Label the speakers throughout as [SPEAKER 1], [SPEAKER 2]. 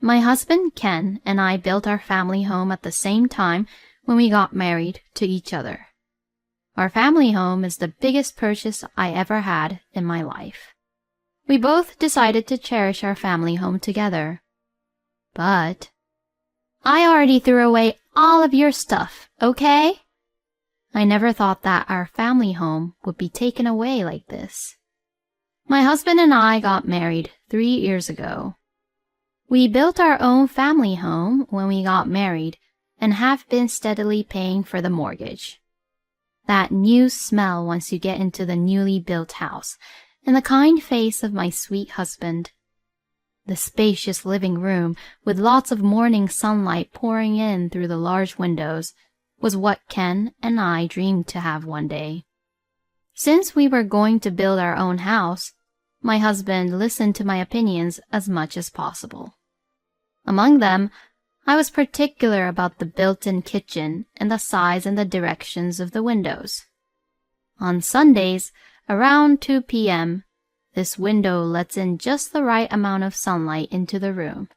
[SPEAKER 1] My husband Ken and I built our family home at the same time when we got married to each other. Our family home is the biggest purchase I ever had in my life. We both decided to cherish our family home together. But I already threw away all of your stuff, okay? I never thought that our family home would be taken away like this. My husband and I got married 3 years ago. We built our own family home when we got married and have been steadily paying for the mortgage. That new smell once you get into the newly built house, and the kind face of my sweet husband. The spacious living room with lots of morning sunlight pouring in through the large windows was what Ken and I dreamed to have one day. Since we were going to build our own house, my husband listened to my opinions as much as possible. Among them, I was particular about the built-in kitchen and the size and the directions of the windows. On Sundays, around 2 p.m., this window lets in just the right amount of sunlight into the room.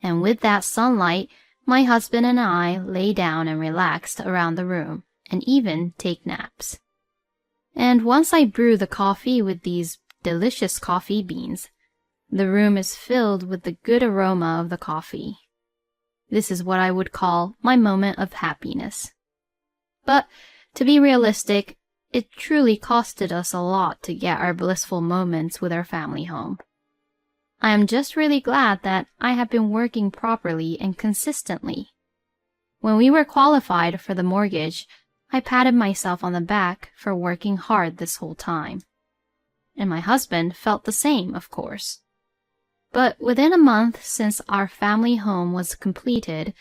[SPEAKER 1] And with that sunlight, my husband and I lay down and relaxed around the room and even take naps. And once I brew the coffee with these delicious coffee beans, the room is filled with the good aroma of the coffee. This is what I would call my moment of happiness. But to be realistic, it truly costed us a lot to get our blissful moments with our family home. I am just really glad that I have been working properly and consistently. When we were qualified for the mortgage, I patted myself on the back for working hard this whole time. And my husband felt the same, of course. But within a month since our family home was completed,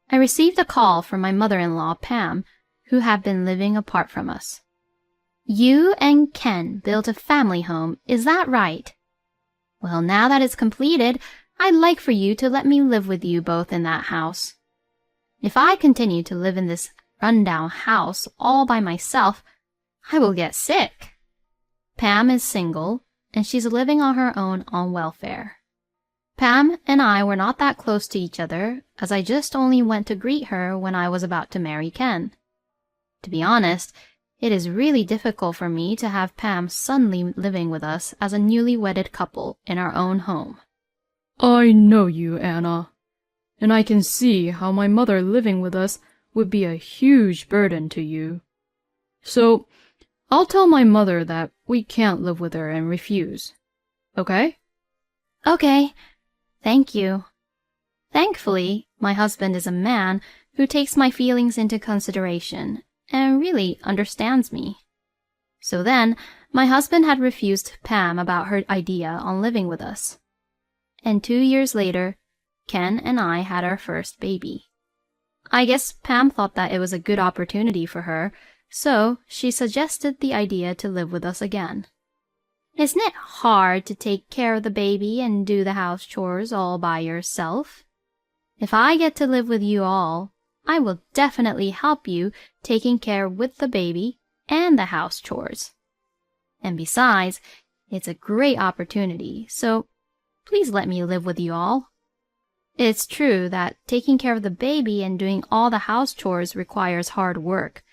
[SPEAKER 1] I received a call from my mother-in-law, Pam, who had been living apart from us. "You and Ken built a family home, is that right? Well, now that it's completed, I'd like for you to let me live with you both in that house. If I continue to live in this rundown house all by myself, I will get sick." Pam is single, and she's living on her own on welfare. Pam and I were not that close to each other, as I just only went to greet her when I was about to marry Ken. To be honest, it is really difficult for me to have Pam suddenly living with us as a newly wedded couple in our own home.
[SPEAKER 2] "I know you, Anna, and I can see how my mother living with us would be a huge burden to you. So, I'll tell my mother that we can't live with her and refuse. Okay?"
[SPEAKER 1] "Okay, thank you." Thankfully, my husband is a man who takes my feelings into consideration and really understands me. So then, my husband had refused Pam about her idea on living with us. And 2 years later, Ken and I had our first baby. I guess Pam thought that it was a good opportunity for her, so she suggested the idea to live with us again. "Isn't it hard to take care of the baby and do the house chores all by yourself? If I get to live with you all, I will definitely help you taking care with the baby and the house chores. And besides, it's a great opportunity, so please let me live with you all." It's true that taking care of the baby and doing all the house chores requires hard work,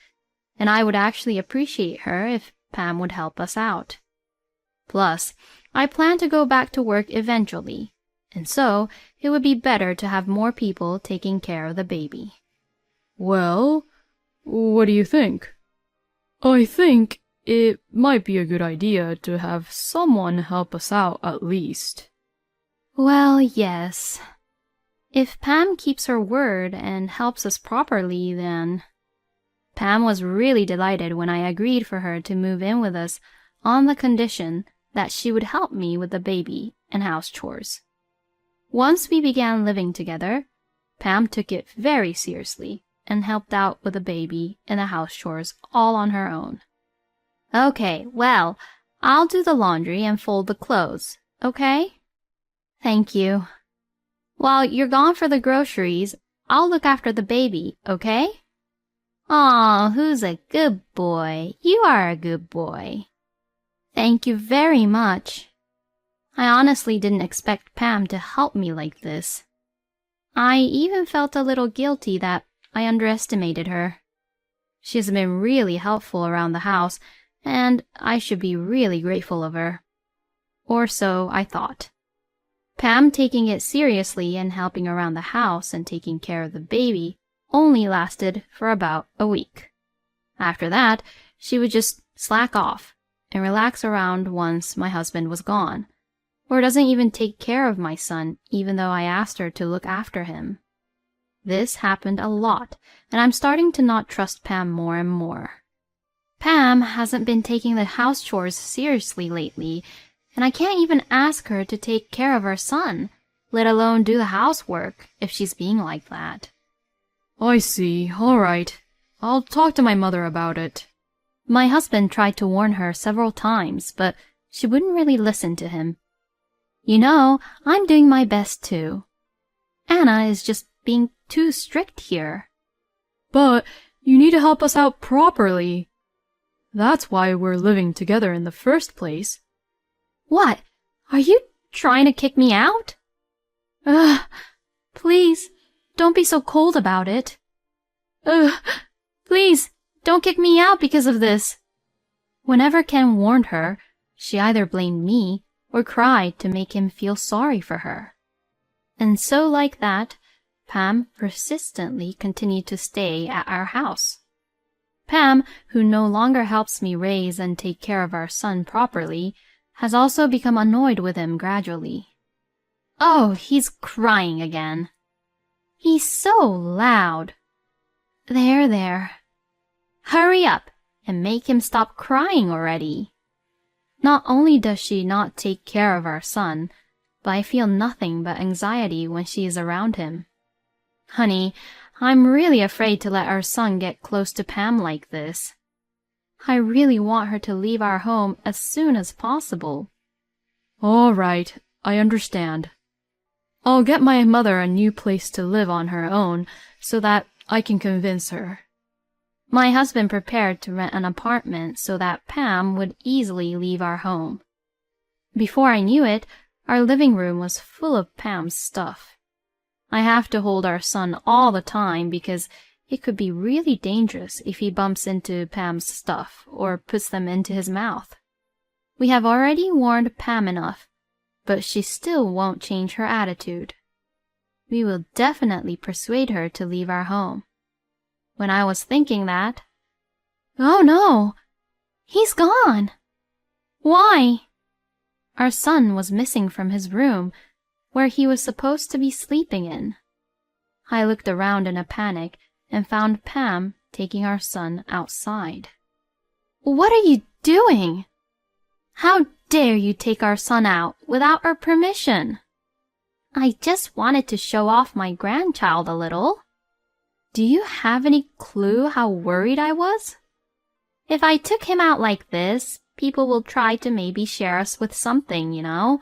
[SPEAKER 1] and I would actually appreciate her if Pam would help us out. Plus, I plan to go back to work eventually, and so it would be better to have more people taking care of the baby.
[SPEAKER 2] "Well, what do you think?" "I think it might be a good idea to have someone help us out at least."
[SPEAKER 1] Well, yes. If Pam keeps her word and helps us properly, then... Pam was really delighted when I agreed for her to move in with us on the condition that she would help me with the baby and house chores. Once we began living together, Pam took it very seriously and helped out with the baby and the house chores all on her own. "Okay, well, I'll do the laundry and fold the clothes, okay?" "Thank you. While you're gone for the groceries, I'll look after the baby, okay?" "Aw, who's a good boy? You are a good boy." "Thank you very much." I honestly didn't expect Pam to help me like this. I even felt a little guilty that I underestimated her. She has been really helpful around the house, and I should be really grateful of her. Or so I thought. Pam taking it seriously and helping around the house and taking care of the baby only lasted for about a week. After that, she would just slack off and relax around once my husband was gone, or doesn't even take care of my son even though I asked her to look after him. This happened a lot, and I'm starting to not trust Pam more and more. Pam hasn't been taking the house chores seriously lately, and I can't even ask her to take care of our son, let alone do the housework, if she's being like that.
[SPEAKER 2] I see. All right. I'll talk to my mother about it.
[SPEAKER 1] My husband tried to warn her several times, but she wouldn't really listen to him. You know, I'm doing my best too. Anna is just being too strict here.
[SPEAKER 2] But you need to help us out properly. That's why we're living together in the first place.
[SPEAKER 1] What? Are you trying to kick me out? Please, don't be so cold about it. Please, don't kick me out because of this. Whenever Ken warned her, she either blamed me or cried to make him feel sorry for her. And so like that, Pam persistently continued to stay at our house. Pam, who no longer helps me raise and take care of our son properly, has also become annoyed with him gradually. Oh, he's crying again. He's so loud. There. Hurry up and make him stop crying already. Not only does she not take care of our son, but I feel nothing but anxiety when she is around him. Honey, I'm really afraid to let our son get close to Pam like this. I really want her to leave our home as soon as possible.
[SPEAKER 2] All right, I understand. I'll get my mother a new place to live on her own so that I can convince her.
[SPEAKER 1] My husband prepared to rent an apartment so that Pam would easily leave our home. Before I knew it, our living room was full of Pam's stuff. I have to hold our son all the time because it could be really dangerous if he bumps into Pam's stuff or puts them into his mouth. We have already warned Pam enough, but she still won't change her attitude. We will definitely persuade her to leave our home. When I was thinking that, oh no, he's gone. Why? Our son was missing from his room, where he was supposed to be sleeping in. I looked around in a panic and found Pam taking our son outside. What are you doing? How dare you take our son out without our permission? I just wanted to show off my grandchild a little. Do you have any clue how worried I was? If I took him out like this, people will try to maybe share us with something, you know?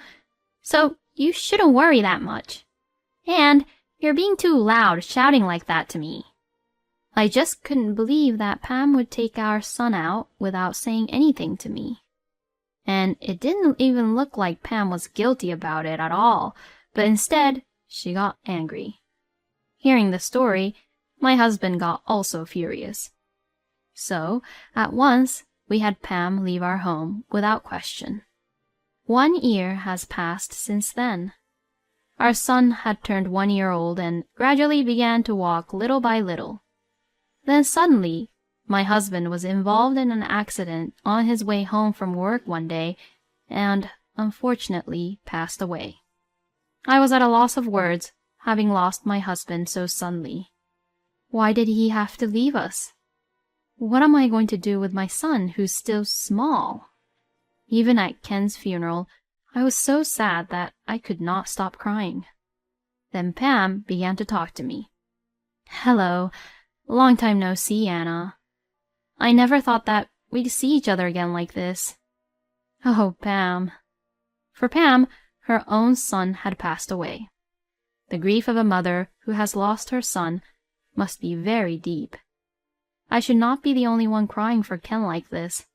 [SPEAKER 1] So you shouldn't worry that much. And you're being too loud shouting like that to me. I just couldn't believe that Pam would take our son out without saying anything to me. And it didn't even look like Pam was guilty about it at all, but instead, she got angry. Hearing the story, my husband got also furious. So, at once, we had Pam leave our home without question. 1 year has passed since then. Our son had turned 1 year old and gradually began to walk little by little. Then suddenly, my husband was involved in an accident on his way home from work one day and, unfortunately, passed away. I was at a loss of words, having lost my husband so suddenly. Why did he have to leave us? What am I going to do with my son, who's still small? Even at Ken's funeral, I was so sad that I could not stop crying. Then Pam began to talk to me. Hello. Long time no see, Anna. I never thought that we'd see each other again like this. Oh, Pam. For Pam, her own son had passed away. The grief of a mother who has lost her son must be very deep. I should not be the only one crying for Ken like this.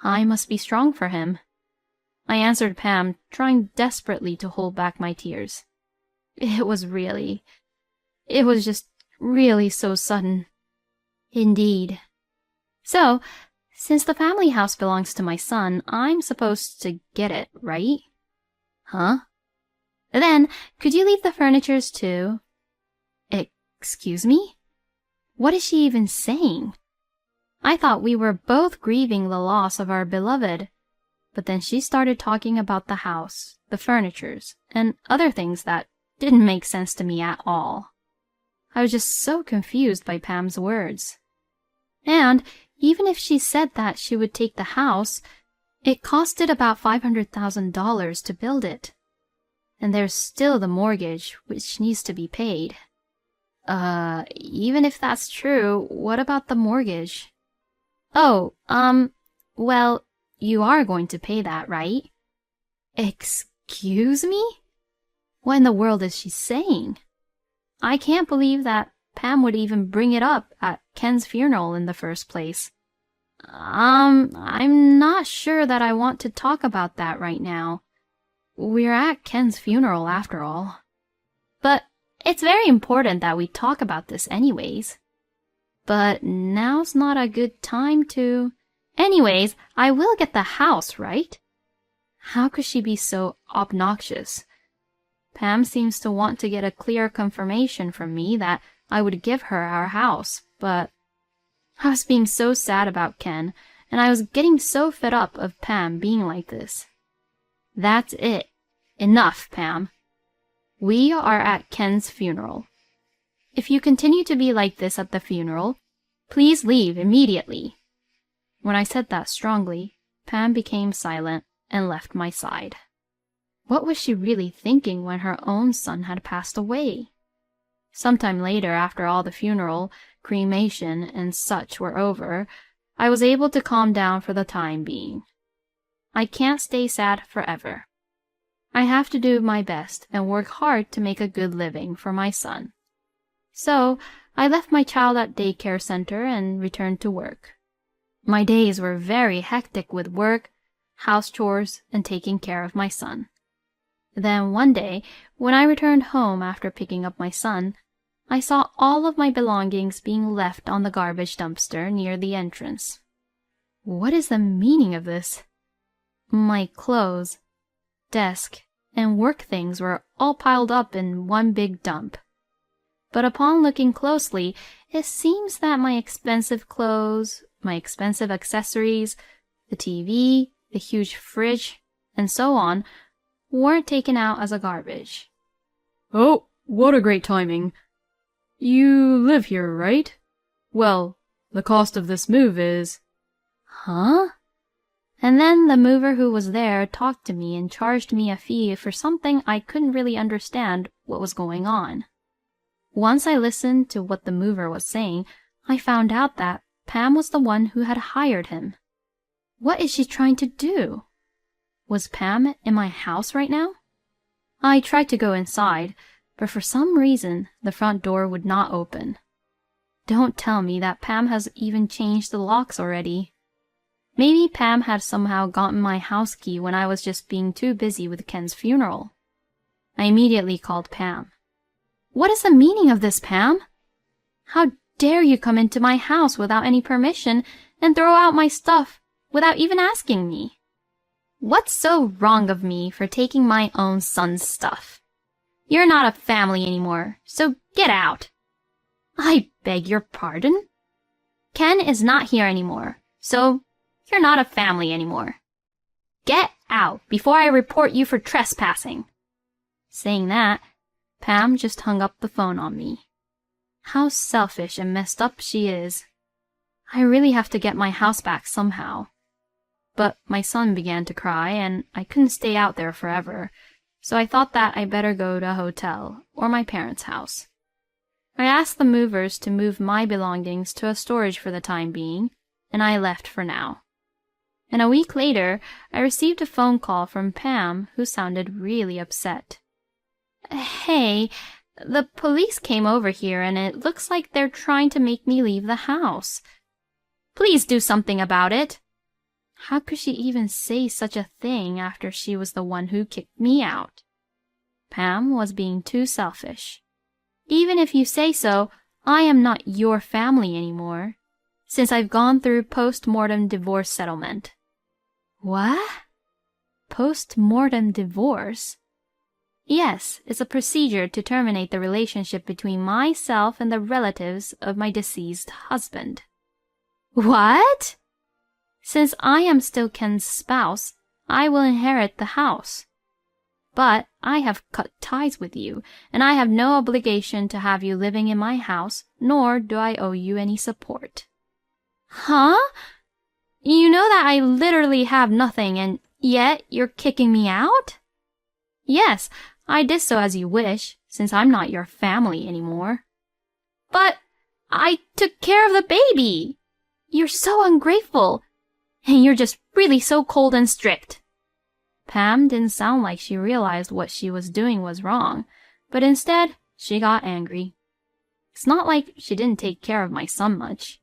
[SPEAKER 1] I must be strong for him. I answered Pam, trying desperately to hold back my tears. It was really It was just really so sudden. Indeed. So, since the family house belongs to my son, I'm supposed to get it, right? Huh? Then, could you leave the furnitures too? Excuse me? What is she even saying? I thought we were both grieving the loss of our beloved. But then she started talking about the house, the furnitures, and other things that didn't make sense to me at all. I was just so confused by Pam's words. And even if she said that she would take the house, it costed about $500,000 to build it. And there's still the mortgage, which needs to be paid. Even if that's true, what about the mortgage? Oh, well, you are going to pay that, right? Excuse me? What in the world is she saying? I can't believe that Pam would even bring it up at Ken's funeral in the first place. I'm not sure that I want to talk about that right now. We're at Ken's funeral after all. But it's very important that we talk about this anyways. But now's not a good time to... Anyways, I will get the house, right? How could she be so obnoxious? Pam seems to want to get a clear confirmation from me that I would give her our house, but I was being so sad about Ken, and I was getting so fed up of Pam being like this. That's it. Enough, Pam. We are at Ken's funeral. If you continue to be like this at the funeral, please leave immediately. When I said that strongly, Pam became silent and left my side. What was she really thinking when her own son had passed away? Sometime later, after all the funeral, cremation, and such were over, I was able to calm down for the time being. I can't stay sad forever. I have to do my best and work hard to make a good living for my son. So, I left my child at daycare center and returned to work. My days were very hectic with work, house chores, and taking care of my son. Then one day, when I returned home after picking up my son, I saw all of my belongings being left on the garbage dumpster near the entrance. What is the meaning of this? My clothes, desk, and work things were all piled up in one big dump. But upon looking closely, it seems that my expensive clothes, my expensive accessories, the TV, the huge fridge, and so on, weren't taken out as a garbage.
[SPEAKER 2] Oh, what a great timing. You live here, right? Well, the cost of this move is...
[SPEAKER 1] Huh? And then the mover who was there talked to me and charged me a fee for something I couldn't really understand what was going on. Once I listened to what the mover was saying, I found out that Pam was the one who had hired him. What is she trying to do? Was Pam in my house right now? I tried to go inside, but for some reason the front door would not open. Don't tell me that Pam has even changed the locks already. Maybe Pam had somehow gotten my house key when I was just being too busy with Ken's funeral. I immediately called Pam. What is the meaning of this, Pam? How dare you come into my house without any permission and throw out my stuff without even asking me? What's so wrong of me for taking my own son's stuff? You're not a family anymore, so get out. I beg your pardon? Ken is not here anymore, so you're not a family anymore. Get out before I report you for trespassing. Saying that, Pam just hung up the phone on me. How selfish and messed up she is. I really have to get my house back somehow. But my son began to cry, and I couldn't stay out there forever, so I thought that I better go to a hotel or my parents' house. I asked the movers to move my belongings to a storage for the time being, and I left for now. And a week later, I received a phone call from Pam, who sounded really upset. Hey, the police came over here and it looks like they're trying to make me leave the house. Please do something about it. How could she even say such a thing after she was the one who kicked me out? Pam was being too selfish. Even if you say so, I am not your family anymore, since I've gone through post-mortem divorce settlement. What? Post-mortem divorce? Yes, it's a procedure to terminate the relationship between myself and the relatives of my deceased husband. What? Since I am still Ken's spouse, I will inherit the house. But I have cut ties with you, and I have no obligation to have you living in my house, nor do I owe you any support. Huh? You know that I literally have nothing, and yet you're kicking me out? Yes, I did so as you wish, since I'm not your family anymore. But I took care of the baby. You're so ungrateful, and you're just really so cold and strict. Pam didn't sound like she realized what she was doing was wrong, but instead, she got angry. It's not like she didn't take care of my son much,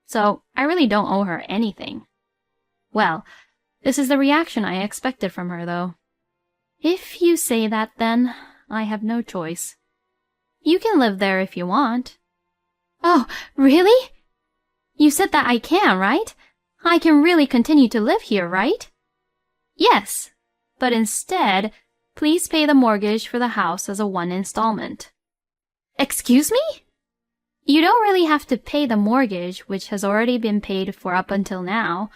[SPEAKER 1] so I really don't owe her anything. Well, this is the reaction I expected from her, though. If you say that, then I have no choice. You can live there if you want. Oh, really? You said that I can, right? I can really continue to live here, right? Yes, but instead, please pay the mortgage for the house as a one installment. Excuse me? You don't really have to pay the mortgage, which has already been paid for up until now.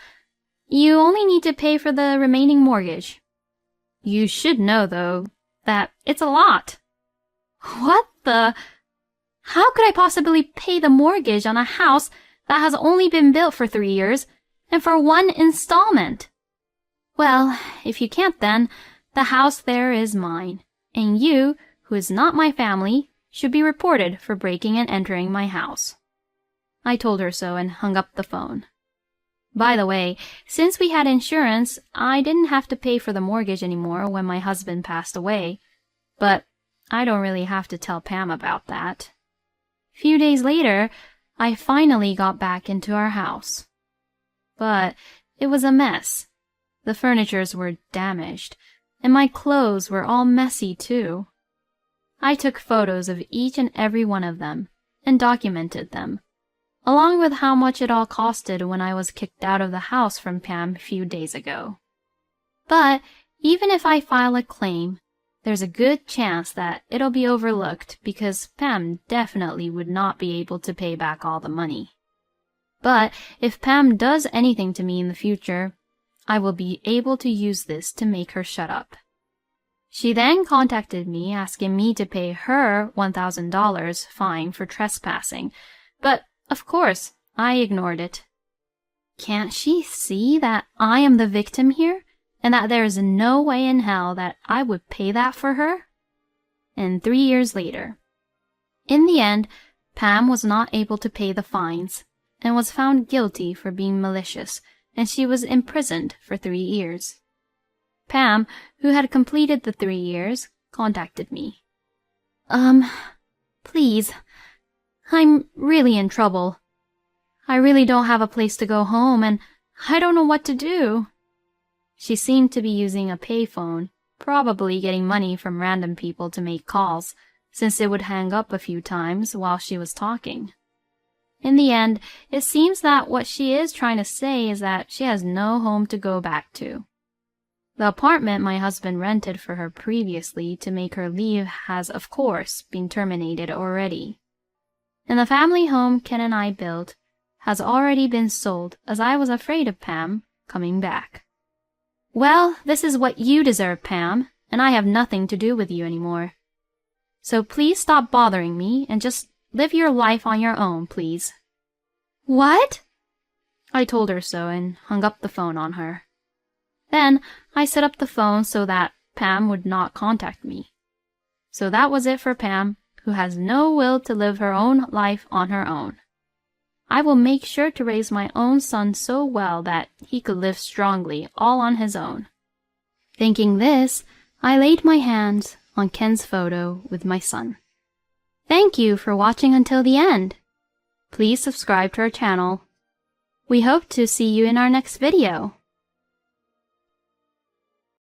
[SPEAKER 1] You only need to pay for the remaining mortgage. You should know, though, that it's a lot. What the? How could I possibly pay the mortgage on a house that has only been built for 3 years and for one installment? Well, if you can't then, the house there is mine, and you, who is not my family, should be reported for breaking and entering my house. I told her so and hung up the phone. By the way, since we had insurance, I didn't have to pay for the mortgage anymore when my husband passed away, but I don't really have to tell Pam about that. A few days later, I finally got back into our house. But it was a mess. The furnitures were damaged, and my clothes were all messy too. I took photos of each and every one of them and documented them, along with how much it all costed when I was kicked out of the house from Pam a few days ago. But even if I file a claim, there's a good chance that it'll be overlooked because Pam definitely would not be able to pay back all the money. But if Pam does anything to me in the future, I will be able to use this to make her shut up. She then contacted me asking me to pay her $1,000 fine for trespassing, but of course, I ignored it. Can't she see that I am the victim here, and that there is no way in hell that I would pay that for her? And 3 years later. In the end, Pam was not able to pay the fines, and was found guilty for being malicious, and she was imprisoned for 3 years. Pam, who had completed the 3 years, contacted me. Please, I'm really in trouble. I really don't have a place to go home, and I don't know what to do. She seemed to be using a payphone, probably getting money from random people to make calls, since it would hang up a few times while she was talking. In the end, it seems that what she is trying to say is that she has no home to go back to. The apartment my husband rented for her previously to make her leave has, of course, been terminated already. And the family home Ken and I built has already been sold, as I was afraid of Pam coming back. Well, this is what you deserve, Pam, and I have nothing to do with you anymore. So please stop bothering me and just live your life on your own, please. What? I told her so and hung up the phone on her. Then I set up the phone so that Pam would not contact me. So that was it for Pam, who has no will to live her own life on her own. I will make sure to raise my own son so well that he could live strongly all on his own. Thinking this, I laid my hands on Ken's photo with my son. Thank you for watching until the end. Please subscribe to our channel. We hope to see you in our next video.